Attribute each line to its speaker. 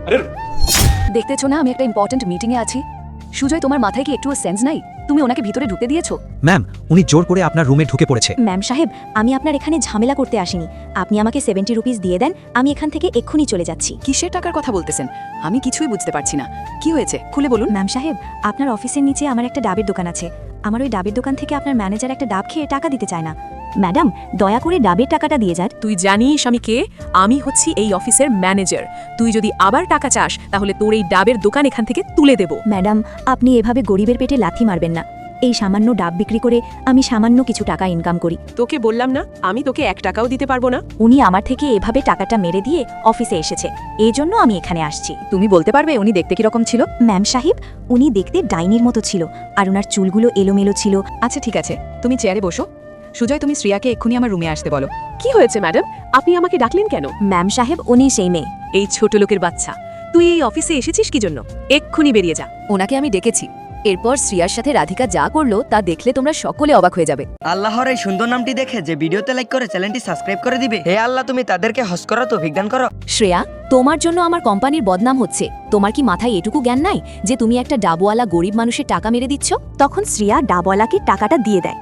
Speaker 1: আরে
Speaker 2: দেখতেছো না আমি একটা ইম্পর্টেন্ট মিটিংয়ে আছি। সুজয়, তোমার মাথায় কি একটুও সেন্স নাই? তুমি ওনাকে ভিতরে ঢুকতে দিয়েছো?
Speaker 3: ম্যাম, উনি জোর করে আপনার রুমে ঢুকে পড়েছে।
Speaker 4: ম্যাম সাহেব, আমি আপনার এখানে ঝামেলা করতে আসিনি। আপনি আমাকে 70 রুপিস দিয়ে দেন, আমি এখান থেকে এক্ষুনি চলে যাচ্ছি।
Speaker 2: কিসের টাকার কথা বলতেছেন? আমি কিছুই বুঝতে পারছি না। কি হয়েছে খুলে বলুন।
Speaker 4: ম্যাম সাহেব, আপনার অফিসের নিচে আমার একটা ডাবের দোকান আছে। আমার ওই ডাবের দোকান থেকে আপনার ম্যানেজার একটা ডাব খেয়ে টাকা দিতে চায় না। ম্যাডাম, দয়া করে ডাবের টাকাটা দিয়ে যান।
Speaker 5: তুই জানিস আমি কে? আমি হচ্ছি এই অফিসের ম্যানেজার। তুই যদি আবার টাকা চাস তাহলে তোর এই ডাবের দোকান এখান থেকে তুলে দেব।
Speaker 4: ম্যাডাম, আপনি এভাবে গরিবের পেটে লাথি মারবেন না। এই সামান্য ডাব বিক্রি করে আমি সামান্য কিছু টাকা ইনকাম করি।
Speaker 5: তোকে বললাম না আমি তোকে 1 টাকাও দিতে পারবো না।
Speaker 4: উনি আমার থেকে এভাবে টাকাটা মেরে দিয়ে অফিসে এসেছে, এই জন্য আমি এখানে আসছি।
Speaker 2: তুমি বলতে পারবে উনি দেখতে কিরকম ছিল?
Speaker 4: ম্যাম সাহেব, উনি দেখতে ডাইনির মতো ছিল, আর ওনার চুলগুলো এলোমেলো ছিল।
Speaker 2: আচ্ছা ঠিক আছে, তুমি চেয়ারে বসো। সুজয়, তুমি শ্রিয়াকে এক্ষুনি আমার রুমে আসতে বলো।
Speaker 5: কি হয়েছে ম্যাডাম, আপনি আমাকে ডাকলেন কেন?
Speaker 4: ম্যাম সাহেব, উনি সেই মেয়ে।
Speaker 5: এই ছোট লোকের বাচ্চা, তুই এই অফিসে এসেছিস কি জন্য? এক্ষুনি বেরিয়ে যা।
Speaker 2: ওনাকে আমি ডেকেছি, এরপর শ্রিয়ার সাথে রাধিকা যা করলো তা দেখলে তোমরা সকলে অবাক হয়ে যাবে।
Speaker 6: আল্লাহর এই সুন্দর নামটি দেখে যে ভিডিওতে লাইক করে চ্যানেলটি সাবস্ক্রাইব করে দিবে। হে আল্লাহ, তুমি তাদেরকে হজ করা তৌফিক দান করো।
Speaker 2: শ্রেয়া, তোমার জন্য আমার কোম্পানির বদনাম হচ্ছে। তোমার কি মাথায় এটুকু জ্ঞান নাই যে তুমি একটা ডাবওয়ালা গরিব মানুষের টাকা মেরে দিচ্ছ?
Speaker 4: তখন শ্রিয়া ডাবওয়ালাকে টাকাটা দিয়ে দেয়।